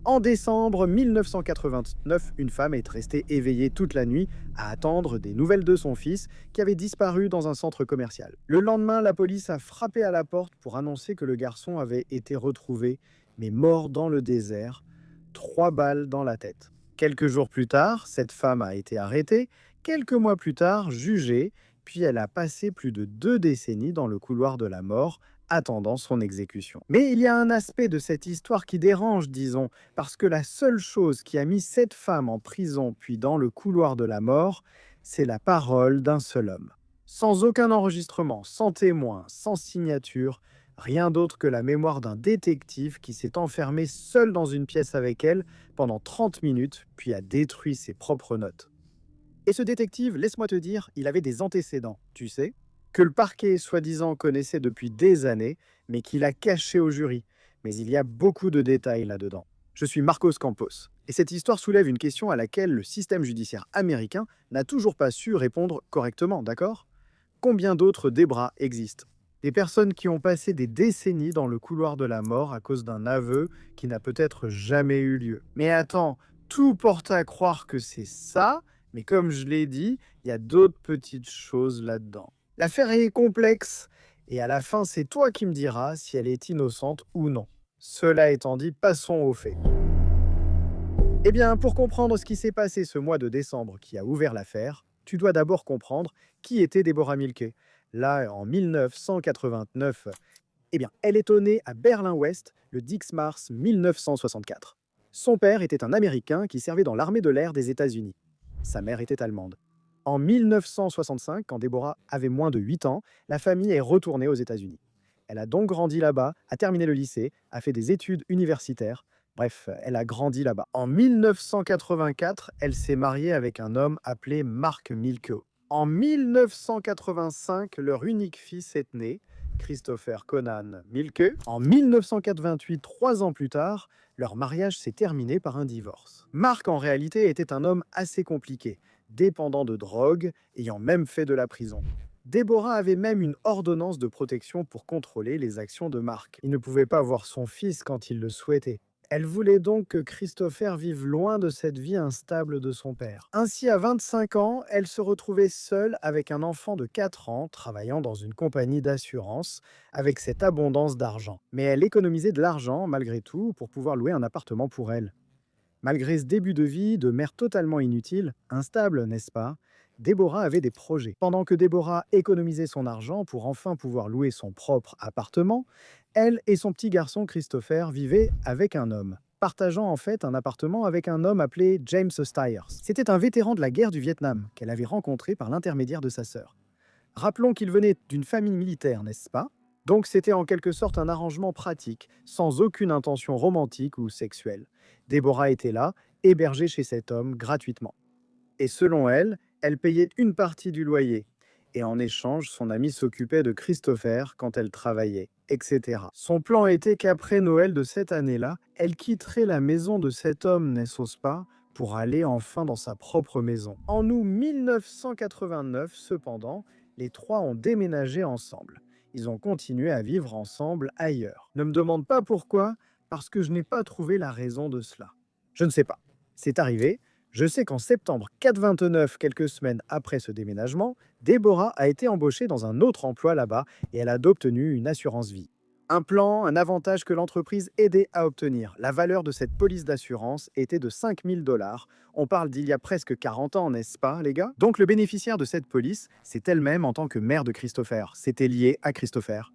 En décembre 1989, une femme est restée éveillée toute la nuit à attendre des nouvelles de son fils qui avait disparu dans un centre commercial. Le lendemain, la police a frappé à la porte pour annoncer que le garçon avait été retrouvé, mais mort dans le désert, 3 balles dans la tête. Quelques jours plus tard, cette femme a été arrêtée, quelques mois plus tard, jugée, puis elle a passé plus de 2 décennies dans le couloir de la mort, attendant son exécution. Mais il y a un aspect de cette histoire qui dérange, disons, parce que la seule chose qui a mis cette femme en prison puis dans le couloir de la mort, c'est la parole d'un seul homme. Sans aucun enregistrement, sans témoin, sans signature, rien d'autre que la mémoire d'un détective qui s'est enfermé seul dans une pièce avec elle pendant 30 minutes, puis a détruit ses propres notes. Et ce détective, laisse-moi te dire, il avait des antécédents, tu sais, que le parquet soi-disant connaissait depuis des années, mais qu'il a caché au jury. Mais il y a beaucoup de détails là-dedans. Je suis Marcos Campos, et cette histoire soulève une question à laquelle le système judiciaire américain n'a toujours pas su répondre correctement, d'accord? Combien d'autres Debra existent? Des personnes qui ont passé des décennies dans le couloir de la mort à cause d'un aveu qui n'a peut-être jamais eu lieu. Mais attends, tout porte à croire que c'est ça, mais comme je l'ai dit, il y a d'autres petites choses là-dedans. L'affaire est complexe, et à la fin, c'est toi qui me diras si elle est innocente ou non. Cela étant dit, passons aux faits. Eh bien, pour comprendre ce qui s'est passé ce mois de décembre qui a ouvert l'affaire, tu dois d'abord comprendre qui était Deborah Milke. Là, en 1989, eh bien, elle est née à Berlin-Ouest le 10 mars 1964. Son père était un Américain qui servait dans l'armée de l'air des États-Unis. Sa mère était allemande. En 1965, quand Deborah avait moins de 8 ans, la famille est retournée aux États-Unis. Elle a donc grandi là-bas, a terminé le lycée, a fait des études universitaires. Bref, elle a grandi là-bas. En 1984, elle s'est mariée avec un homme appelé Mark Milko. En 1985, leur unique fils est né, Christopher Conan Milke. En 1988, 3 ans plus tard, leur mariage s'est terminé par un divorce. Mark, en réalité, était un homme assez compliqué, dépendant de drogue, ayant même fait de la prison. Deborah avait même une ordonnance de protection pour contrôler les actions de Mark. Il ne pouvait pas voir son fils quand il le souhaitait. Elle voulait donc que Christopher vive loin de cette vie instable de son père. Ainsi, à 25 ans, elle se retrouvait seule avec un enfant de 4 ans, travaillant dans une compagnie d'assurance, avec cette abondance d'argent. Mais elle économisait de l'argent, malgré tout, pour pouvoir louer un appartement pour elle. Malgré ce début de vie de mère totalement inutile, instable, n'est-ce pas? Deborah avait des projets. Pendant que Deborah économisait son argent pour enfin pouvoir louer son propre appartement, elle et son petit garçon Christopher vivaient avec un homme, partageant en fait un appartement avec un homme appelé James Stiers. C'était un vétéran de la guerre du Vietnam qu'elle avait rencontré par l'intermédiaire de sa sœur. Rappelons qu'il venait d'une famille militaire, n'est-ce pas? Donc c'était en quelque sorte un arrangement pratique, sans aucune intention romantique ou sexuelle. Deborah était là, hébergée chez cet homme gratuitement. Et selon elle, elle payait une partie du loyer. Et en échange, son ami s'occupait de Christopher quand elle travaillait, etc. Son plan était qu'après Noël de cette année-là, elle quitterait la maison de cet homme, n'est-ce pas, pour aller enfin dans sa propre maison. En août 1989, cependant, les trois ont déménagé ensemble. Ils ont continué à vivre ensemble ailleurs. Ne me demande pas pourquoi, parce que je n'ai pas trouvé la raison de cela. Je ne sais pas. C'est arrivé. Je sais qu'en septembre 429, quelques semaines après ce déménagement, Deborah a été embauchée dans un autre emploi là-bas et elle a obtenu une assurance vie. Un plan, un avantage que l'entreprise aidait à obtenir. La valeur de cette police d'assurance était de 5 000 $. On parle d'il y a presque 40 ans, n'est-ce pas, les gars? Donc le bénéficiaire de cette police, c'est elle-même en tant que mère de Christopher. C'était lié à Christopher.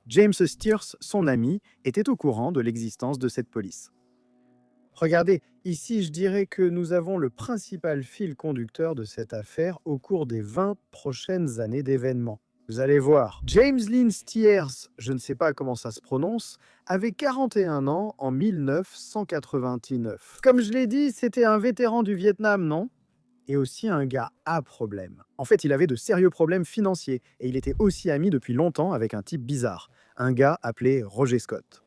James Stiers, son ami, était au courant de l'existence de cette police. Regardez, ici je dirais que nous avons le principal fil conducteur de cette affaire au cours des 20 prochaines années d'événements. Vous allez voir. James Lynn Stiers, je ne sais pas comment ça se prononce, avait 41 ans en 1989. Comme je l'ai dit, c'était un vétéran du Vietnam, non? Et aussi un gars à problème. En fait, il avait de sérieux problèmes financiers et il était aussi ami depuis longtemps avec un type bizarre, un gars appelé Roger Scott.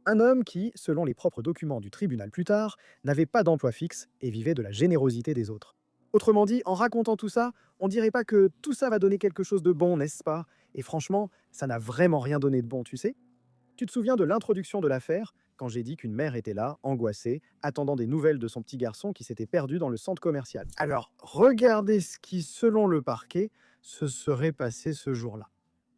Un homme qui, selon les propres documents du tribunal plus tard, n'avait pas d'emploi fixe et vivait de la générosité des autres. Autrement dit, en racontant tout ça, on dirait pas que tout ça va donner quelque chose de bon, n'est-ce pas? Et franchement, ça n'a vraiment rien donné de bon, tu sais? Tu te souviens de l'introduction de l'affaire? quand j'ai dit qu'une mère était là, angoissée, attendant des nouvelles de son petit garçon qui s'était perdu dans le centre commercial. Alors, regardez ce qui, selon le parquet, se serait passé ce jour-là.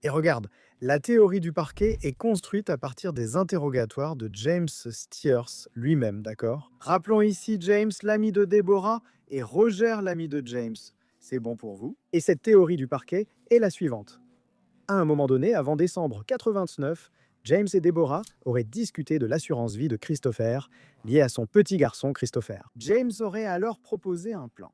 Et regarde, la théorie du parquet est construite à partir des interrogatoires de James Steers lui-même, d'accord? Rappelons ici James, l'ami de Deborah, et Roger, l'ami de James. C'est bon pour vous? Et cette théorie du parquet est la suivante. À un moment donné, avant décembre 89, James et Deborah auraient discuté de l'assurance vie de Christopher, liée à son petit garçon Christopher. James aurait alors proposé un plan.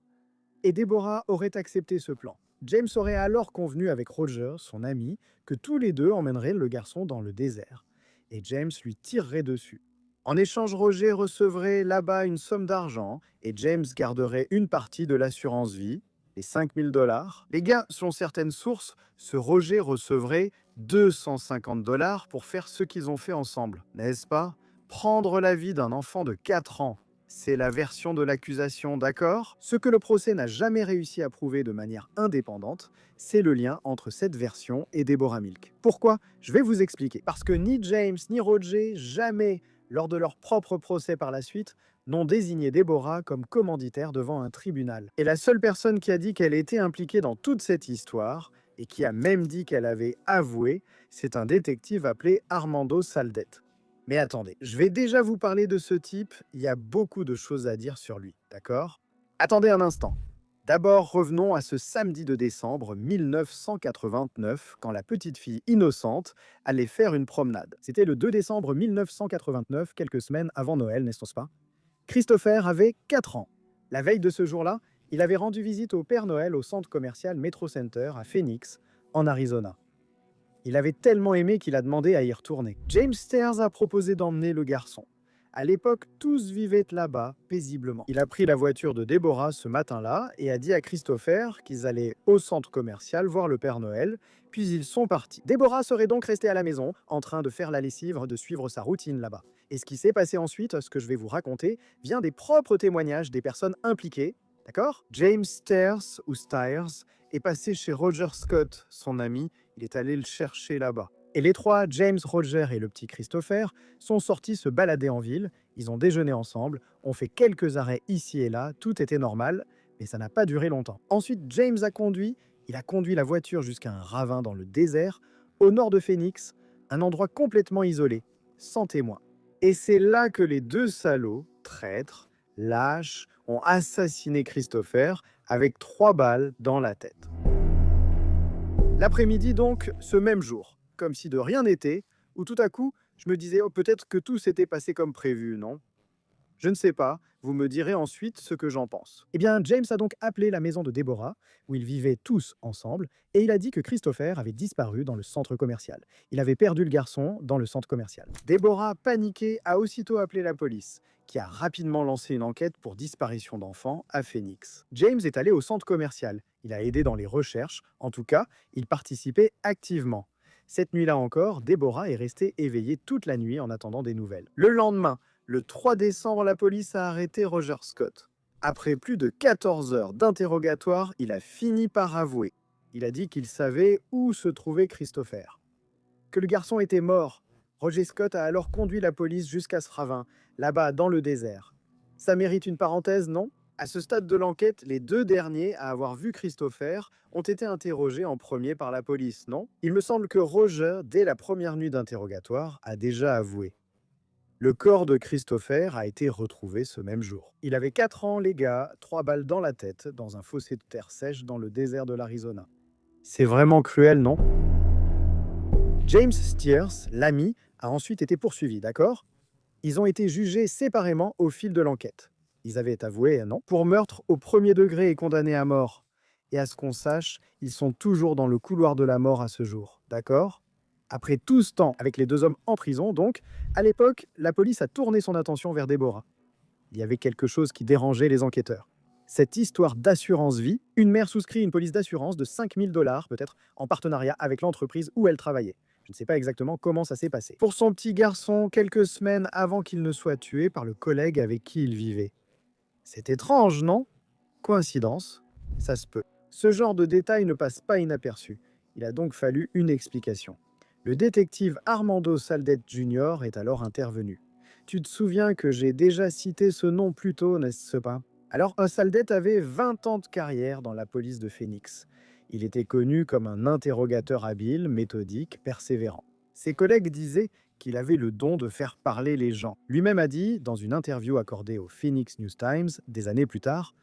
Et Deborah aurait accepté ce plan. James aurait alors convenu avec Roger, son ami, que tous les deux emmèneraient le garçon dans le désert. Et James lui tirerait dessus. En échange, Roger recevrait là-bas une somme d'argent et James garderait une partie de l'assurance vie, les 5000 $. Les gars, selon certaines sources, ce Roger recevrait 250 $ pour faire ce qu'ils ont fait ensemble, n'est-ce pas? Prendre la vie d'un enfant de 4 ans. C'est la version de l'accusation, d'accord? Ce que le procès n'a jamais réussi à prouver de manière indépendante, c'est le lien entre cette version et Deborah Milk. Pourquoi? Je vais vous expliquer. Parce que ni James ni Roger, jamais, lors de leur propre procès par la suite, n'ont désigné Deborah comme commanditaire devant un tribunal. Et la seule personne qui a dit qu'elle était impliquée dans toute cette histoire, et qui a même dit qu'elle avait avoué, c'est un détective appelé Armando Saldette. Mais attendez, je vais déjà vous parler de ce type, il y a beaucoup de choses à dire sur lui, d'accord? Attendez un instant. D'abord, revenons à ce samedi de décembre 1989, quand la petite fille innocente allait faire une promenade. C'était le 2 décembre 1989, quelques semaines avant Noël, n'est-ce pas? Christopher avait 4 ans. La veille de ce jour-là, il avait rendu visite au Père Noël au centre commercial Metro Center à Phoenix, en Arizona. Il avait tellement aimé qu'il a demandé à y retourner. James Steers a proposé d'emmener le garçon. À l'époque, tous vivaient là-bas, paisiblement. Il a pris la voiture de Deborah ce matin-là et a dit à Christopher qu'ils allaient au centre commercial voir le Père Noël, puis ils sont partis. Deborah serait donc restée à la maison, en train de faire la lessive, de suivre sa routine là-bas. Et ce qui s'est passé ensuite, ce que je vais vous raconter, vient des propres témoignages des personnes impliquées. D'accord? James Steers, ou Steers, est passé chez Roger Scott, son ami. Il est allé le chercher là-bas. Et les trois, James, Roger et le petit Christopher, sont sortis se balader en ville. Ils ont déjeuné ensemble, ont fait quelques arrêts ici et là, tout était normal, mais ça n'a pas duré longtemps. Ensuite, James a conduit la voiture jusqu'à un ravin dans le désert, au nord de Phoenix, un endroit complètement isolé, sans témoins. Et c'est là que les deux salauds, traîtres, lâches, ont assassiné Christopher avec 3 balles dans la tête. L'après-midi donc, ce même jour, comme si de rien n'était, où tout à coup, je me disais, oh, peut-être que tout s'était passé comme prévu, non? Je ne sais pas, vous me direz ensuite ce que j'en pense. Eh bien, James a donc appelé la maison de Deborah, où ils vivaient tous ensemble, et il a dit que Christopher avait disparu dans le centre commercial. Il avait perdu le garçon dans le centre commercial. Deborah, paniquée, a aussitôt appelé la police, qui a rapidement lancé une enquête pour disparition d'enfants à Phoenix. James est allé au centre commercial. Il a aidé dans les recherches, en tout cas, il participait activement. Cette nuit-là encore, Deborah est restée éveillée toute la nuit en attendant des nouvelles. Le lendemain, le 3 décembre, la police a arrêté Roger Scott. Après plus de 14 heures d'interrogatoire, il a fini par avouer. Il a dit qu'il savait où se trouvait Christopher. Que le garçon était mort. Roger Scott a alors conduit la police jusqu'à ce ravin, là-bas dans le désert. Ça mérite une parenthèse, non? À ce stade de l'enquête, les 2 derniers à avoir vu Christopher ont été interrogés en premier par la police, non? Il me semble que Roger, dès la première nuit d'interrogatoire, a déjà avoué. Le corps de Christopher a été retrouvé ce même jour. Il avait 4 ans, les gars, 3 balles dans la tête, dans un fossé de terre sèche dans le désert de l'Arizona. C'est vraiment cruel, non? James Steers, l'ami, a ensuite été poursuivi, d'accord? Ils ont été jugés séparément au fil de l'enquête. Ils avaient avoué, non, pour meurtre au premier degré et condamnés à mort. Et à ce qu'on sache, ils sont toujours dans le couloir de la mort à ce jour, d'accord? Après tout ce temps, avec les 2 hommes en prison, donc, à l'époque, la police a tourné son attention vers Deborah. Il y avait quelque chose qui dérangeait les enquêteurs. Cette histoire d'assurance vie, une mère souscrit une police d'assurance de 5000 $, peut-être en partenariat avec l'entreprise où elle travaillait. Je ne sais pas exactement comment ça s'est passé. Pour son petit garçon, quelques semaines avant qu'il ne soit tué par le collègue avec qui il vivait. C'est étrange, non? Coïncidence? Ça se peut. Ce genre de détails ne passe pas inaperçu. Il a donc fallu une explication. Le détective Armando Saldette Jr. est alors intervenu. Tu te souviens que j'ai déjà cité ce nom plus tôt, n'est-ce pas? Alors, Saldet avait 20 ans de carrière dans la police de Phoenix. Il était connu comme un interrogateur habile, méthodique, persévérant. Ses collègues disaient qu'il avait le don de faire parler les gens. Lui-même a dit, dans une interview accordée au Phoenix News Times des années plus tard,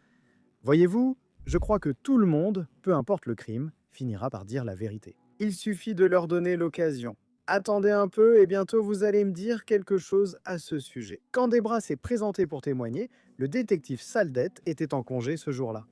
voyez-vous, je crois que tout le monde, peu importe le crime, finira par dire la vérité. Il suffit de leur donner l'occasion. Attendez un peu et bientôt vous allez me dire quelque chose à ce sujet. Quand Debra s'est présenté pour témoigner, le détective Saldet était en congé ce jour-là.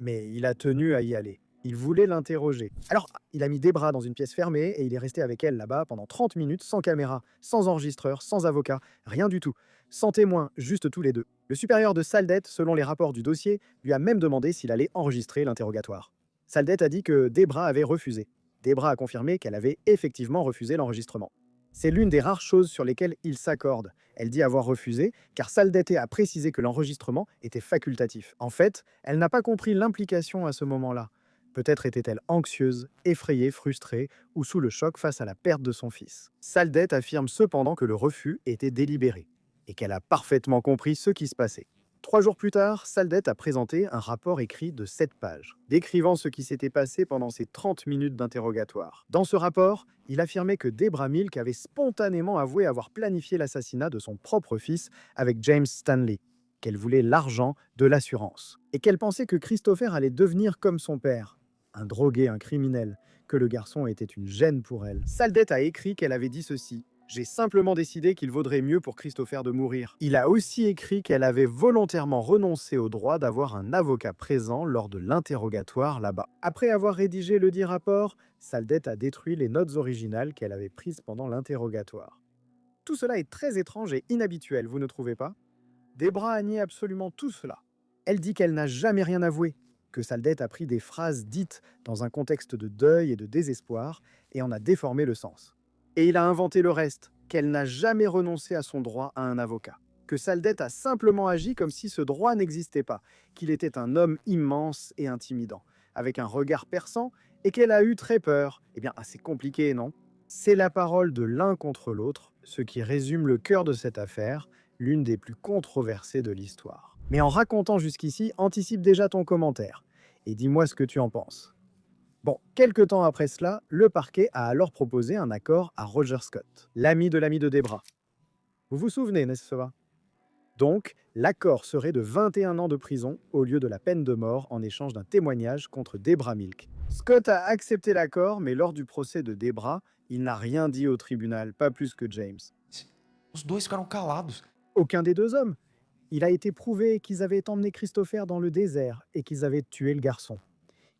Mais il a tenu à y aller. Il voulait l'interroger. Alors, il a mis Debra dans une pièce fermée et il est resté avec elle là-bas pendant 30 minutes sans caméra, sans enregistreur, sans avocat, rien du tout. Sans témoin, juste tous les deux. Le supérieur de Saldet, selon les rapports du dossier, lui a même demandé s'il allait enregistrer l'interrogatoire. Saldet a dit que Debra avait refusé. Debra a confirmé qu'elle avait effectivement refusé l'enregistrement. C'est l'une des rares choses sur lesquelles il s'accorde. Elle dit avoir refusé, car Saldet a précisé que l'enregistrement était facultatif. En fait, elle n'a pas compris l'implication à ce moment-là. Peut-être était-elle anxieuse, effrayée, frustrée, ou sous le choc face à la perte de son fils. Saldet affirme cependant que le refus était délibéré, et qu'elle a parfaitement compris ce qui se passait. 3 jours plus tard, Saldet a présenté un rapport écrit de 7 pages, décrivant ce qui s'était passé pendant ces 30 minutes d'interrogatoire. Dans ce rapport, il affirmait que Debra Milk avait spontanément avoué avoir planifié l'assassinat de son propre fils avec James Stanley, qu'elle voulait l'argent de l'assurance, et qu'elle pensait que Christopher allait devenir comme son père, un drogué, un criminel, que le garçon était une gêne pour elle. Saldet a écrit qu'elle avait dit ceci: j'ai simplement décidé qu'il vaudrait mieux pour Christopher de mourir. Il a aussi écrit qu'elle avait volontairement renoncé au droit d'avoir un avocat présent lors de l'interrogatoire là-bas. Après avoir rédigé le dit rapport, Saldet a détruit les notes originales qu'elle avait prises pendant l'interrogatoire. Tout cela est très étrange et inhabituel, vous ne trouvez pas? Debra a nié absolument tout cela. Elle dit qu'elle n'a jamais rien avoué, que Saldet a pris des phrases dites dans un contexte de deuil et de désespoir et en a déformé le sens. Et il a inventé le reste, qu'elle n'a jamais renoncé à son droit à un avocat, que Saldet a simplement agi comme si ce droit n'existait pas, qu'il était un homme immense et intimidant, avec un regard perçant, et qu'elle a eu très peur. Eh bien, assez compliqué, non? C'est la parole de l'un contre l'autre, ce qui résume le cœur de cette affaire, l'une des plus controversées de l'histoire. Mais en racontant jusqu'ici, anticipe déjà ton commentaire, et dis-moi ce que tu en penses. Bon, quelques temps après cela, le parquet a alors proposé un accord à Roger Scott, l'ami de Debra. Vous vous souvenez, n'est-ce pas? Donc, l'accord serait de 21 ans de prison au lieu de la peine de mort en échange d'un témoignage contre Debra Milk. Scott a accepté l'accord, mais lors du procès de Debra, il n'a rien dit au tribunal, pas plus que James. Os dois ficaram calados. Aucun des deux hommes. Il a été prouvé qu'ils avaient emmené Christopher dans le désert et qu'ils avaient tué le garçon.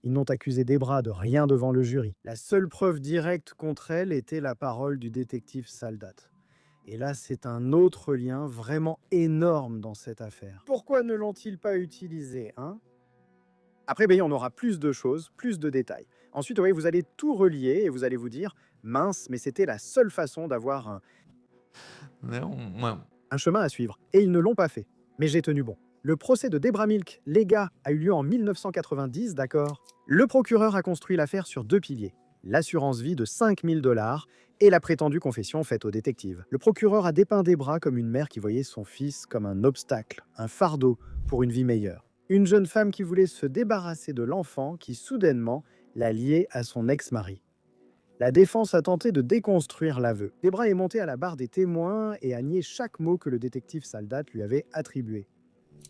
Ils n'ont accusé Debra de rien devant le jury. La seule preuve directe contre elle était la parole du détective Saldat. Et là, c'est un autre lien vraiment énorme dans cette affaire. Pourquoi ne l'ont-ils pas utilisé, hein? Après, on aura plus de choses, plus de détails. Ensuite, vous allez tout relier et vous allez vous dire, mince, mais c'était la seule façon d'avoir Né, un chemin à suivre. Et ils ne l'ont pas fait. Mais j'ai tenu bon. Le procès de Debra Milk, les gars, a eu lieu en 1990, d'accord? Le procureur a construit l'affaire sur 2 piliers. L'assurance vie de 5 000 $ et la prétendue confession faite au détective. Le procureur a dépeint Debra comme une mère qui voyait son fils comme un obstacle, un fardeau pour une vie meilleure. Une jeune femme qui voulait se débarrasser de l'enfant qui, soudainement, la liait à son ex-mari. La défense a tenté de déconstruire l'aveu. Debra est montée à la barre des témoins et a nié chaque mot que le détective Saldat lui avait attribué.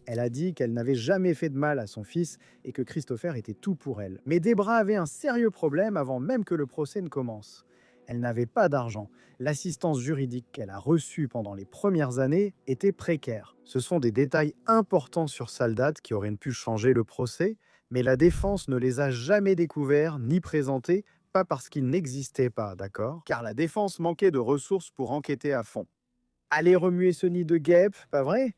Elle a dit qu'elle n'avait jamais fait de mal à son fils et que Christopher était tout pour elle. Mais Debra avait un sérieux problème avant même que le procès ne commence. Elle n'avait pas d'argent. L'assistance juridique qu'elle a reçue pendant les premières années était précaire. Ce sont des détails importants sur Saldat qui auraient pu changer le procès, mais la défense ne les a jamais découverts ni présentés, pas parce qu'ils n'existaient pas, d'accord? Car la défense manquait de ressources pour enquêter à fond. Aller remuer ce nid de guêpes, pas vrai?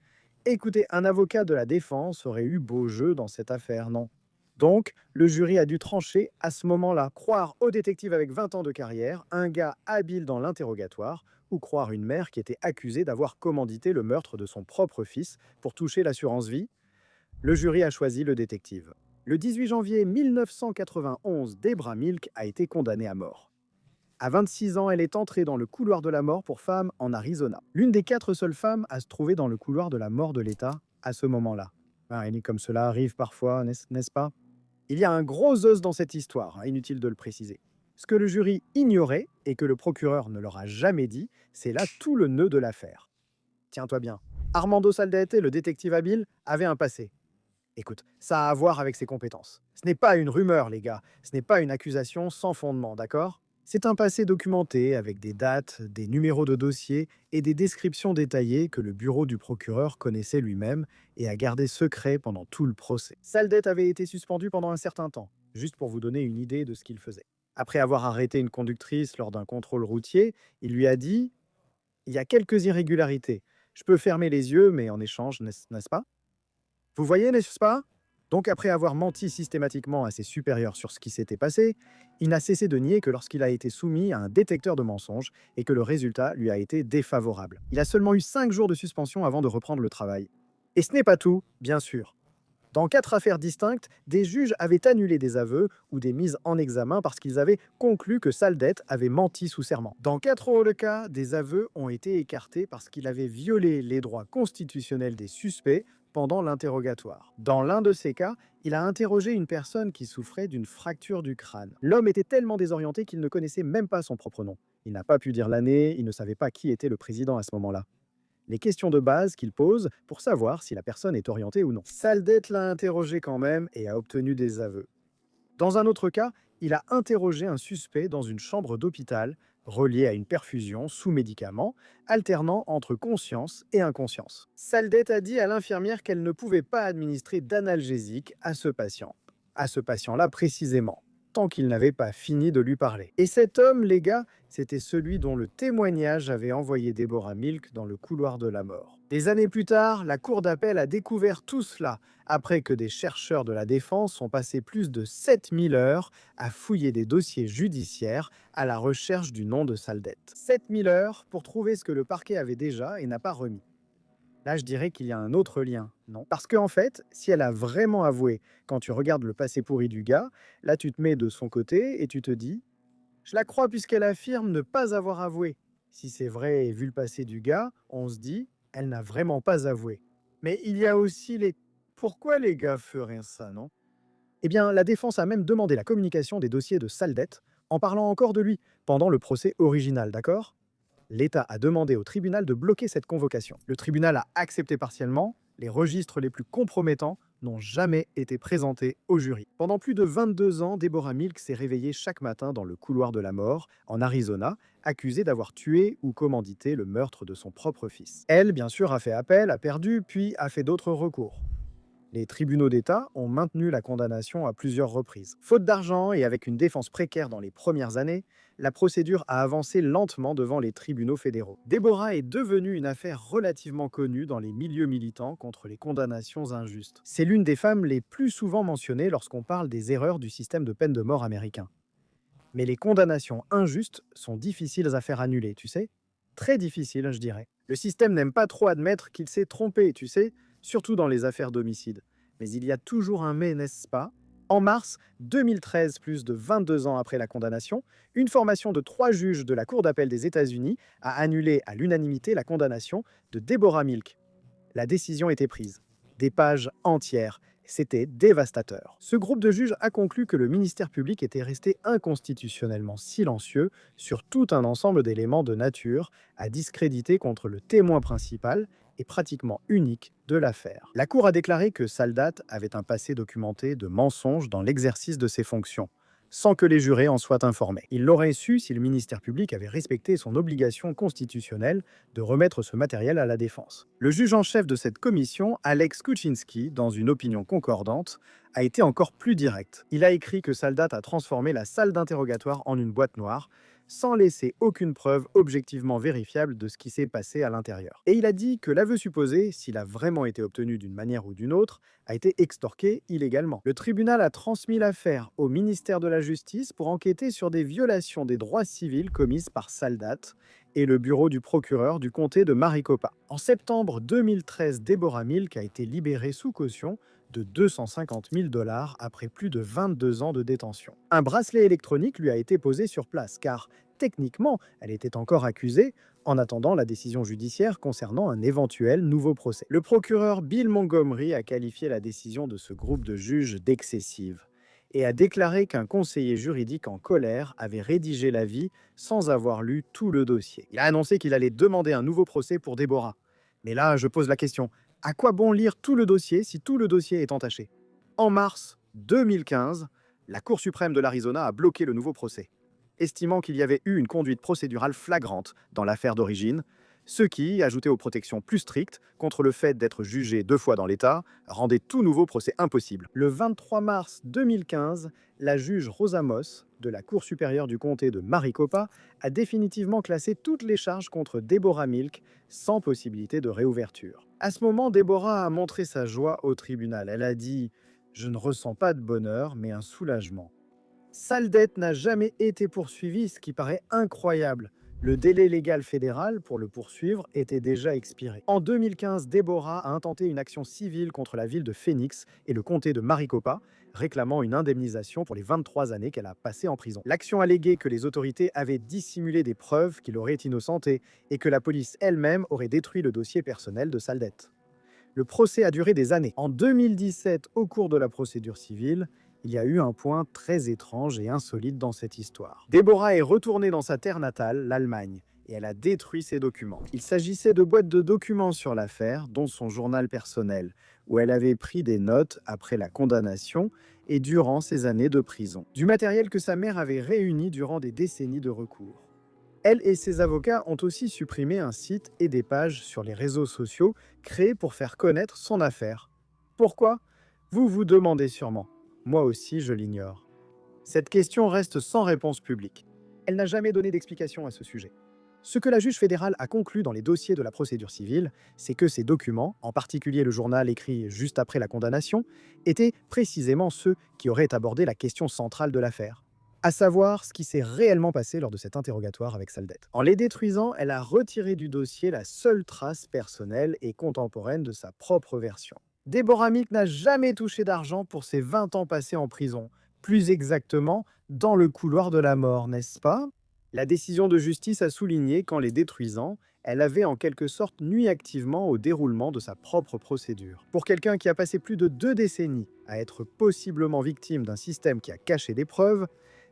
Écoutez, un avocat de la défense aurait eu beau jeu dans cette affaire, non? Donc, le jury a dû trancher à ce moment-là. Croire au détective avec 20 ans de carrière, un gars habile dans l'interrogatoire, ou croire une mère qui était accusée d'avoir commandité le meurtre de son propre fils pour toucher l'assurance vie? Le jury a choisi le détective. Le 18 janvier 1991, Debra Milk a été condamnée à mort. À 26 ans, elle est entrée dans le couloir de la mort pour femmes en Arizona. L'une des 4 seules femmes à se trouver dans le couloir de la mort de l'État à ce moment-là. Et comme cela arrive parfois, n'est-ce pas? Il y a un gros os dans cette histoire, inutile de le préciser. Ce que le jury ignorait et que le procureur ne leur a jamais dit, c'est là tout le nœud de l'affaire. Tiens-toi bien. Armando Saldete, le détective habile, avait un passé. Écoute, ça a à voir avec ses compétences. Ce n'est pas une rumeur, les gars. Ce n'est pas une accusation sans fondement, d'accord? C'est un passé documenté avec des dates, des numéros de dossier et des descriptions détaillées que le bureau du procureur connaissait lui-même et a gardé secret pendant tout le procès. Saldette avait été suspendu pendant un certain temps, juste pour vous donner une idée de ce qu'il faisait. Après avoir arrêté une conductrice lors d'un contrôle routier, il lui a dit: il y a quelques irrégularités. Je peux fermer les yeux, mais en échange, n'est-ce pas? Vous voyez, n'est-ce pas? Donc, après avoir menti systématiquement à ses supérieurs sur ce qui s'était passé, il n'a cessé de nier que lorsqu'il a été soumis à un détecteur de mensonges et que le résultat lui a été défavorable. Il a seulement eu 5 jours de suspension avant de reprendre le travail. Et ce n'est pas tout, bien sûr. Dans 4 affaires distinctes, des juges avaient annulé des aveux ou des mises en examen parce qu'ils avaient conclu que Saldette avait menti sous serment. Dans 4 autres cas, des aveux ont été écartés parce qu'il avait violé les droits constitutionnels des suspects pendant l'interrogatoire. Dans l'un de ces cas, il a interrogé une personne qui souffrait d'une fracture du crâne. L'homme était tellement désorienté qu'il ne connaissait même pas son propre nom. Il n'a pas pu dire l'année, il ne savait pas qui était le président à ce moment-là. Les questions de base qu'il pose pour savoir si la personne est orientée ou non. Saldette l'a interrogé quand même et a obtenu des aveux. Dans un autre cas, il a interrogé un suspect dans une chambre d'hôpital reliée à une perfusion sous médicaments, alternant entre conscience et inconscience. Saldette a dit à l'infirmière qu'elle ne pouvait pas administrer d'analgésique à ce patient. À ce patient-là précisément, tant qu'il n'avait pas fini de lui parler. Et cet homme, les gars, c'était celui dont le témoignage avait envoyé Deborah Milk dans le couloir de la mort. Des années plus tard, la cour d'appel a découvert tout cela, après que des chercheurs de la défense ont passé plus de 7000 heures à fouiller des dossiers judiciaires à la recherche du nom de Saldette. 7000 heures pour trouver ce que le parquet avait déjà et n'a pas remis. Là, je dirais qu'il y a un autre lien, non? Parce qu'en fait, si elle a vraiment avoué, quand tu regardes le passé pourri du gars, là, tu te mets de son côté et tu te dis: je la crois puisqu'elle affirme ne pas avoir avoué. Si c'est vrai et vu le passé du gars, on se dit: elle n'a vraiment pas avoué. Mais il y a aussi les... Pourquoi les gars feraient ça, non? Eh bien, la défense a même demandé la communication des dossiers de Saldette en parlant encore de lui pendant le procès original, d'accord? L'État a demandé au tribunal de bloquer cette convocation. Le tribunal a accepté partiellement. Les registres les plus compromettants n'ont jamais été présentés au jury. Pendant plus de 22 ans, Deborah Milk s'est réveillée chaque matin dans le couloir de la mort, en Arizona, accusée d'avoir tué ou commandité le meurtre de son propre fils. Elle, bien sûr, a fait appel, a perdu, puis a fait d'autres recours. Les tribunaux d'État ont maintenu la condamnation à plusieurs reprises. Faute d'argent et avec une défense précaire dans les premières années, la procédure a avancé lentement devant les tribunaux fédéraux. Deborah est devenue une affaire relativement connue dans les milieux militants contre les condamnations injustes. C'est l'une des femmes les plus souvent mentionnées lorsqu'on parle des erreurs du système de peine de mort américain. Mais les condamnations injustes sont difficiles à faire annuler, tu sais? Très difficiles, je dirais. Le système n'aime pas trop admettre qu'il s'est trompé, tu sais, surtout dans les affaires d'homicide. Mais il y a toujours un mais, n'est-ce pas? En mars 2013, plus de 22 ans après la condamnation, une formation de 3 juges de la Cour d'appel des États-Unis a annulé à l'unanimité la condamnation de Deborah Milk. La décision était prise. Des pages entières. C'était dévastateur. Ce groupe de juges a conclu que le ministère public était resté inconstitutionnellement silencieux sur tout un ensemble d'éléments de nature à discréditer contre le témoin principal et pratiquement unique de l'affaire. La Cour a déclaré que Saldate avait un passé documenté de mensonges dans l'exercice de ses fonctions, sans que les jurés en soient informés. Il l'aurait su si le ministère public avait respecté son obligation constitutionnelle de remettre ce matériel à la défense. Le juge en chef de cette commission, Alex Kuczynski, dans une opinion concordante, a été encore plus direct. Il a écrit que Saldate a transformé la salle d'interrogatoire en une boîte noire, sans laisser aucune preuve objectivement vérifiable de ce qui s'est passé à l'intérieur. Et il a dit que l'aveu supposé, s'il a vraiment été obtenu d'une manière ou d'une autre, a été extorqué illégalement. Le tribunal a transmis l'affaire au ministère de la Justice pour enquêter sur des violations des droits civils commises par Saldate et le bureau du procureur du comté de Maricopa. En septembre 2013, Deborah Milk a été libérée sous caution de 250 000 $ après plus de 22 ans de détention. Un bracelet électronique lui a été posé sur place, car techniquement, elle était encore accusée, en attendant la décision judiciaire concernant un éventuel nouveau procès. Le procureur Bill Montgomery a qualifié la décision de ce groupe de juges d'excessive et a déclaré qu'un conseiller juridique en colère avait rédigé l'avis sans avoir lu tout le dossier. Il a annoncé qu'il allait demander un nouveau procès pour Deborah. Mais là, je pose la question, à quoi bon lire tout le dossier si tout le dossier est entaché? En mars 2015, la Cour suprême de l'Arizona a bloqué le nouveau procès, estimant qu'il y avait eu une conduite procédurale flagrante dans l'affaire d'origine, ce qui, ajouté aux protections plus strictes contre le fait d'être jugé 2 fois dans l'État, rendait tout nouveau procès impossible. Le 23 mars 2015, la juge Rosa Moss, de la Cour supérieure du comté de Maricopa, a définitivement classé toutes les charges contre Deborah Milk sans possibilité de réouverture. À ce moment, Deborah a montré sa joie au tribunal. Elle a dit « Je ne ressens pas de bonheur, mais un soulagement ». Saldette n'a jamais été poursuivi, ce qui paraît incroyable. Le délai légal fédéral pour le poursuivre était déjà expiré. En 2015, Deborah a intenté une action civile contre la ville de Phoenix et le comté de Maricopa, réclamant une indemnisation pour les 23 années qu'elle a passées en prison. L'action alléguait que les autorités avaient dissimulé des preuves qui l'auraient innocentée et que la police elle-même aurait détruit le dossier personnel de Saldette. Le procès a duré des années. En 2017, au cours de la procédure civile, il y a eu un point très étrange et insolite dans cette histoire. Deborah est retournée dans sa terre natale, l'Allemagne, et elle a détruit ses documents. Il s'agissait de boîtes de documents sur l'affaire, dont son journal personnel, où elle avait pris des notes après la condamnation et durant ses années de prison. Du matériel que sa mère avait réuni durant des décennies de recours. Elle et ses avocats ont aussi supprimé un site et des pages sur les réseaux sociaux créés pour faire connaître son affaire. Pourquoi? Vous vous demandez sûrement. Moi aussi, je l'ignore. Cette question reste sans réponse publique. Elle n'a jamais donné d'explication à ce sujet. Ce que la juge fédérale a conclu dans les dossiers de la procédure civile, c'est que ces documents, en particulier le journal écrit juste après la condamnation, étaient précisément ceux qui auraient abordé la question centrale de l'affaire, à savoir ce qui s'est réellement passé lors de cet interrogatoire avec Saldette. En les détruisant, elle a retiré du dossier la seule trace personnelle et contemporaine de sa propre version. Deborah Milk n'a jamais touché d'argent pour ses 20 ans passés en prison, plus exactement dans le couloir de la mort, n'est-ce pas? La décision de justice a souligné qu'en les détruisant, elle avait en quelque sorte nui activement au déroulement de sa propre procédure. Pour quelqu'un qui a passé plus de 2 décennies à être possiblement victime d'un système qui a caché des preuves,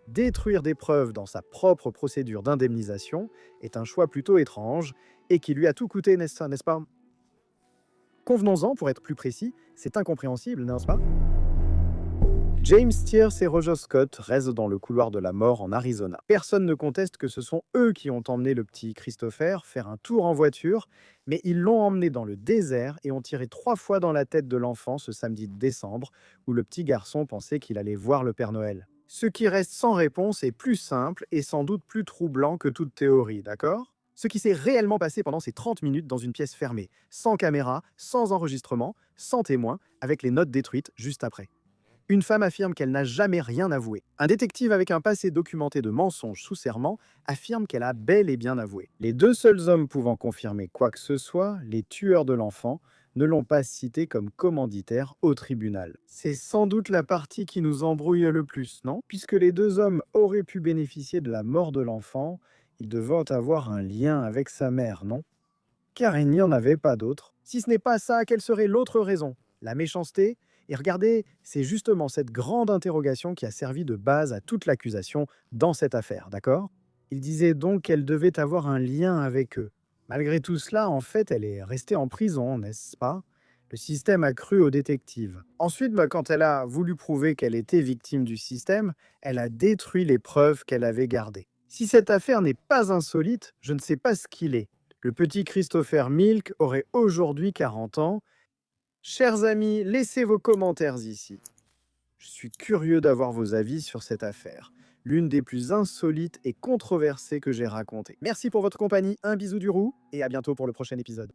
détruire des preuves dans sa propre procédure d'indemnisation est un choix plutôt étrange et qui lui a tout coûté, n'est-ce pas? Convenons-en, pour être plus précis, c'est incompréhensible, n'est-ce pas? James Steers et Roger Scott restent dans le couloir de la mort en Arizona. Personne ne conteste que ce sont eux qui ont emmené le petit Christopher faire un tour en voiture, mais ils l'ont emmené dans le désert et ont tiré 3 fois dans la tête de l'enfant ce samedi de décembre, où le petit garçon pensait qu'il allait voir le Père Noël. Ce qui reste sans réponse est plus simple et sans doute plus troublant que toute théorie, d'accord? Ce qui s'est réellement passé pendant ces 30 minutes dans une pièce fermée, sans caméra, sans enregistrement, sans témoin, avec les notes détruites juste après. Une femme affirme qu'elle n'a jamais rien avoué. Un détective avec un passé documenté de mensonges sous serment affirme qu'elle a bel et bien avoué. Les 2 seuls hommes pouvant confirmer quoi que ce soit, les tueurs de l'enfant, ne l'ont pas cité comme commanditaire au tribunal. C'est sans doute la partie qui nous embrouille le plus, non? Puisque les 2 hommes auraient pu bénéficier de la mort de l'enfant, ils devaient avoir un lien avec sa mère, non? Car il n'y en avait pas d'autre. Si ce n'est pas ça, quelle serait l'autre raison? La méchanceté? Et regardez, c'est justement cette grande interrogation qui a servi de base à toute l'accusation dans cette affaire, d'accord? Il disait donc qu'elle devait avoir un lien avec eux. Malgré tout cela, en fait, elle est restée en prison, n'est-ce pas? Le système a cru aux détectives. Ensuite, quand elle a voulu prouver qu'elle était victime du système, elle a détruit les preuves qu'elle avait gardées. Si cette affaire n'est pas insolite, je ne sais pas ce qu'il est. Le petit Christopher Milk aurait aujourd'hui 40 ans. Chers amis, laissez vos commentaires ici. Je suis curieux d'avoir vos avis sur cette affaire, l'une des plus insolites et controversées que j'ai racontées. Merci pour votre compagnie, un bisou du roux, et à bientôt pour le prochain épisode.